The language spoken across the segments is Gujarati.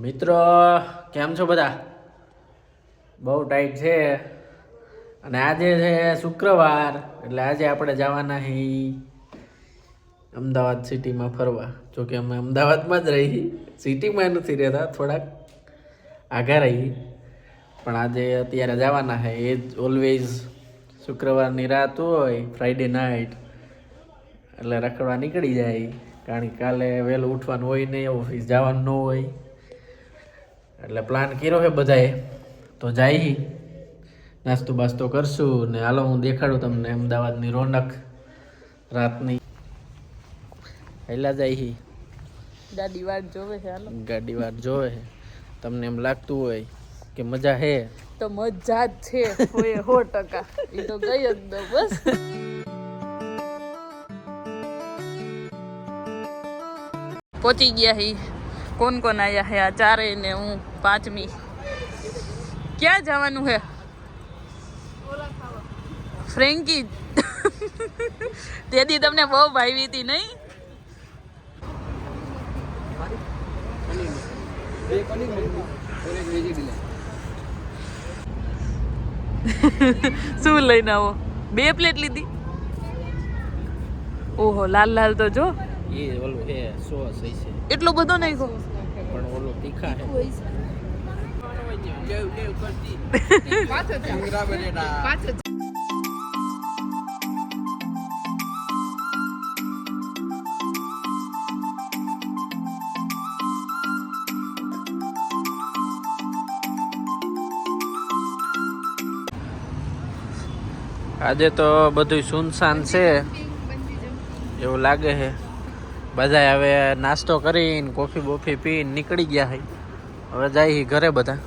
મિત્રો કેમ છો બધા? બહુ ટાઈટ છે અને આજે છે શુક્રવાર એટલે આજે આપણે જવાના હી અમદાવાદ સિટીમાં ફરવા. જોકે અમે અમદાવાદમાં જ રહી, સિટીમાં નથી રહેતા, થોડાક આઘા રહી, પણ આજે અત્યારે જવાના છે. એ જ ઓલવેઝ શુક્રવારની રાત હોય, ફ્રાઈડે નાઇટ એટલે રખડવા નીકળી જાય, કારણ કે કાલે વહેલું ઉઠવાનું હોય નહીં, ઓફિસ જવાનું ન હોય એટલે પ્લાન કર્યો છે બધાએ. તો જાય નાસ્તો બાસ્તો કરશું ને હાલો હું દેખાડું તમને અમદાવાદની રોનક રાતની. હેલા જાય ગાડી વાટ જોવે છે. હાલો ગાડી વાટ જોવે છે. તમને એમ લાગતું હોય કે મજા હે તો મજા જ છે, હોય 100%. એ તો ગઈ જ દો બસ. પહોંચી ગયા હી. કોણ કોણ આયા હે? આ ચારે ને હું પાંચમી. ક્યાં જવાનું હે? ફ્રેન્કી. તેદી તમને બહુ ભાવી હતી નહીં? શું લઈને આવો? 2 પ્લેટ લીધી? ઓહો, લાલ લાલ તો જો. એ ઓલું હે સોસ છે, એટલો બધો નાખ્યો પણ ઓલું તીખા હે. આજે તો બધું સુનસાન છે એવું લાગે છે. બધા હવે નાસ્તો કરીને કોફી બોફી પીને નીકળી ગયા છે. હવે જાય ઘરે બધા.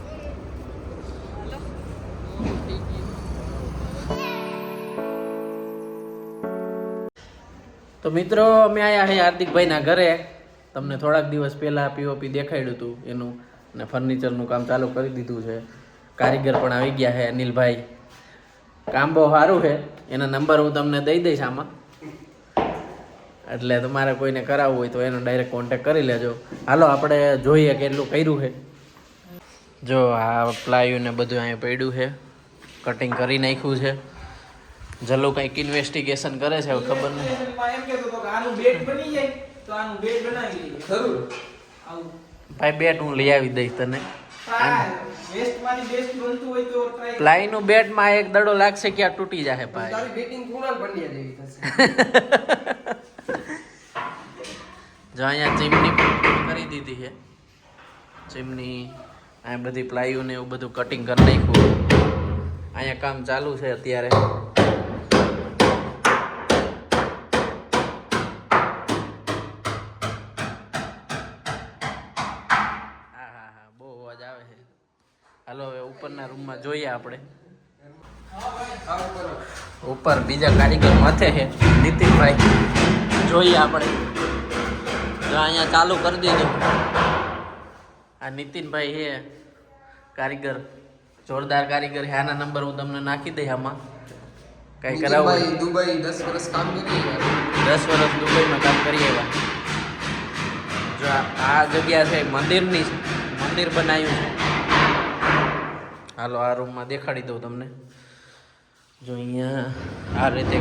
તો મિત્રો અમે આવ્યા છે હાર્દિકભાઈના ઘરે. તમને થોડાક દિવસ પહેલાં પીઓપી દેખાડ્યું હતું એનું, અને ફર્નિચરનું કામ ચાલુ કરી દીધું છે. કારીગર પણ આવી ગયા છે અનિલભાઈ. કામ બહુ સારું છે. એના નંબર હું તમને દઈ દઈશ આમાં, એટલે તમારે કોઈને કરાવવું હોય તો એનો ડાયરેક્ટ કોન્ટેક કરી લેજો. હાલો આપણે જોઈએ કેટલું કર્યું છે. જો આ પ્લાયુ ને બધું અહીંયા પડ્યું છે, કટિંગ કરી નાખ્યું છે. જલ્લો કંઈક ઇન્વેસ્ટિગેશન કરે છે, ખબર નહીં. ભાઈ બેટ હું લઈ આવી દઈશ તને. પ્લાય નું બેટ માં એક દડો લાગશે ક્યાં તૂટી જશે ભાઈ. જો અહીંયા ચીમની કરી દીધી છે. ચીમની અહીંયા બધી પ્લાયુ ને એવું બધું કટિંગ કરી નાખ્યું. અહીંયા કામ ચાલુ છે અત્યારે. હાલો હવે ઉપરના રૂમમાં જોઈએ આપણે. ઉપર બીજા કારીગર માથે છે નીતિનભાઈ. જોઈએ આપણે. જો અહીંયા ચાલુ કરી દીધું. આ નીતિનભાઈ છે કારીગર, જોરદાર કારીગર છે. આના નંબર હું તમને નાખી દઈશ આમાં. કઈ કરાવું? દુબઈ 10 વર્ષ કામ કરી. 10 વર્ષ દુબઈમાં કામ કરી આવ્યા. જો આ જગ્યા છે મંદિરની, મંદિર બનાવ્યું છે. હાલો આ રૂમમાં દેખાડી દઉં તમને. જો અહીંયા આ રીતે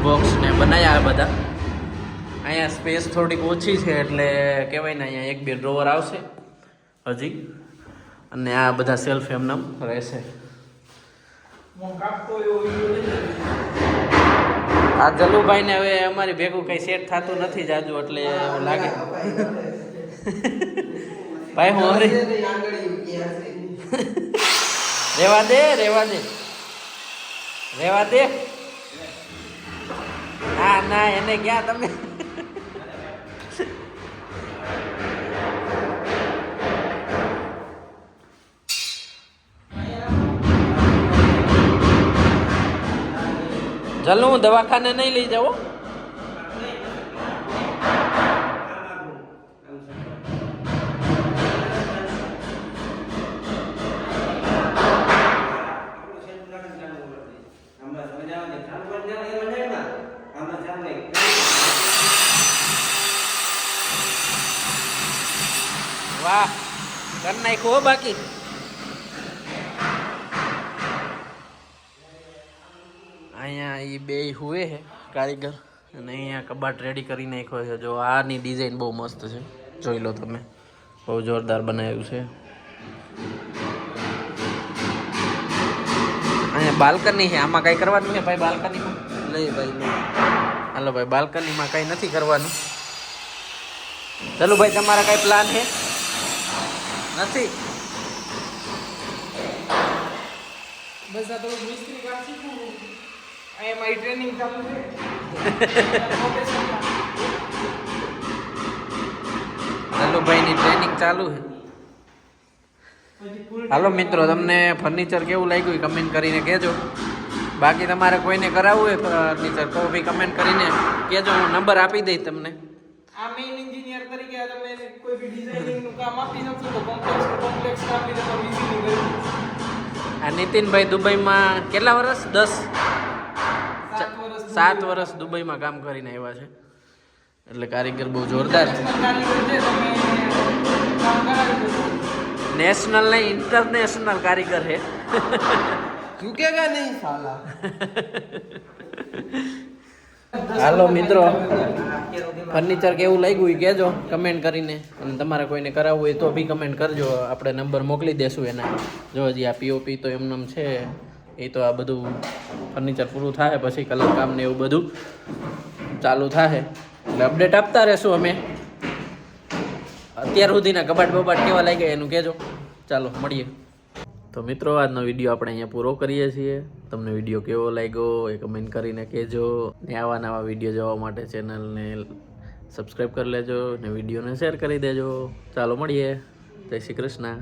બોક્સ ને બનાવ્યા બધા. અહીંયા સ્પેસ થોડીક ઓછી છે એટલે કહેવાય ને અહીંયા 1-2 ડ્રોવર આવશે હજી, અને આ બધા સેલ્ફ એમનેમ રહેશે. આ જલુભાઈને હવે અમારી ભેગું કંઈ સેટ થતું નથી જાજુ, એટલે એવું લાગે. ભાઈ હું હરી રેવા દે, રેવા દે, રેવા દે. ના ના એને ક્યાં તમે. જલ્લુ હું દવાખાને નહીં લઈ જાઉં. વાહ કર નાખ્યું હો બાકી અહીંયા એ બે હુએ છે કારીગર અને અહીંયા કબાટ રેડી કરી નાખ્યો છે જો આની ડિઝાઇન બહુ મસ્ત છે જોઈ લો તમે બહુ જોરદાર બનાવ્યું છે અહીંયા બાલ્કની છે આમાં કઈ કરવાનું છે ભાઈ બાલ્કનીમાં લઈ ભાઈ હાલો ભાઈ બાલ્કનીમાં કઈ નથી કરવાનું ચાલો ભાઈ તમારા કઈ પ્લાન છે નથી બસ આ થોડું મિસ્ત્રી કામ શીખવું અહીંયા મારી ટ્રેનિંગ ચાલુ છે ચાલુભાઈની ટ્રેનિંગ ચાલુ છે હાલો મિત્રો તમને ફર્નિચર કેવું લાગ્યું એ કમેન્ટ કરીને કહેજો બાકી તમારે કોઈને કરાવવું હોય ફર્નિચર તો બી કમેન્ટ કરીને કહેજો હું નંબર આપી દઈશ તમને આ મેઇન એન્જિનિયર તરીકે તમે કોઈ બી ડિઝાઇનિંગ નું કામ આપી શકશો તો કોમ્પ્લેક્સ કામ બી તમે ઇઝીલી કરી શકશો આ નીતિનભાઈ દુબઈમાં કેટલા વર્ષ 10 7 વર્ષ 7 વર્ષ દુબઈમાં કામ કરીને આવ્યા છે એટલે કારીગર બહુ જોરદાર છે કારીગર છે તમે કામ કરાવી શકો નેશનલ નહીં ઇન્ટરનેશનલ કારીગર છે ઝુકેગા નહીં સાલા હાલો મિત્રો ફર્નિચર કેવું લાગ્યું એ કહેજો કમેન્ટ કરીને અને તમારે કોઈને કરાવવું હોય તો બી કમેન્ટ કરજો આપણે નંબર મોકલી દેશું એના જો હજી આ પીઓપી તો એમનેમ છે એ તો આ બધું ફર્નિચર પૂરું થાય પછી કલર કામ ને એવું બધું ચાલુ થાય એટલે અપડેટ આપતા રહેશું અમે અત્યાર સુધીના કબાટ બબાટ કેવા લાગ્યા એનું કહેજો ચાલો મળીએ તો મિત્રો આજનો વિડીયો આપણે અહીંયા પૂરો કરીએ છીએ તમને વિડીયો કેવો લાગ્યો એ કમેન્ટ કરીને કહેજો ને આવા નવા વિડીયો જોવા માટે ચેનલને સબસ્ક્રાઈબ કરી લેજો ને વિડીયોને શેર કરી દેજો ચાલો મળીએ જય શ્રી કૃષ્ણ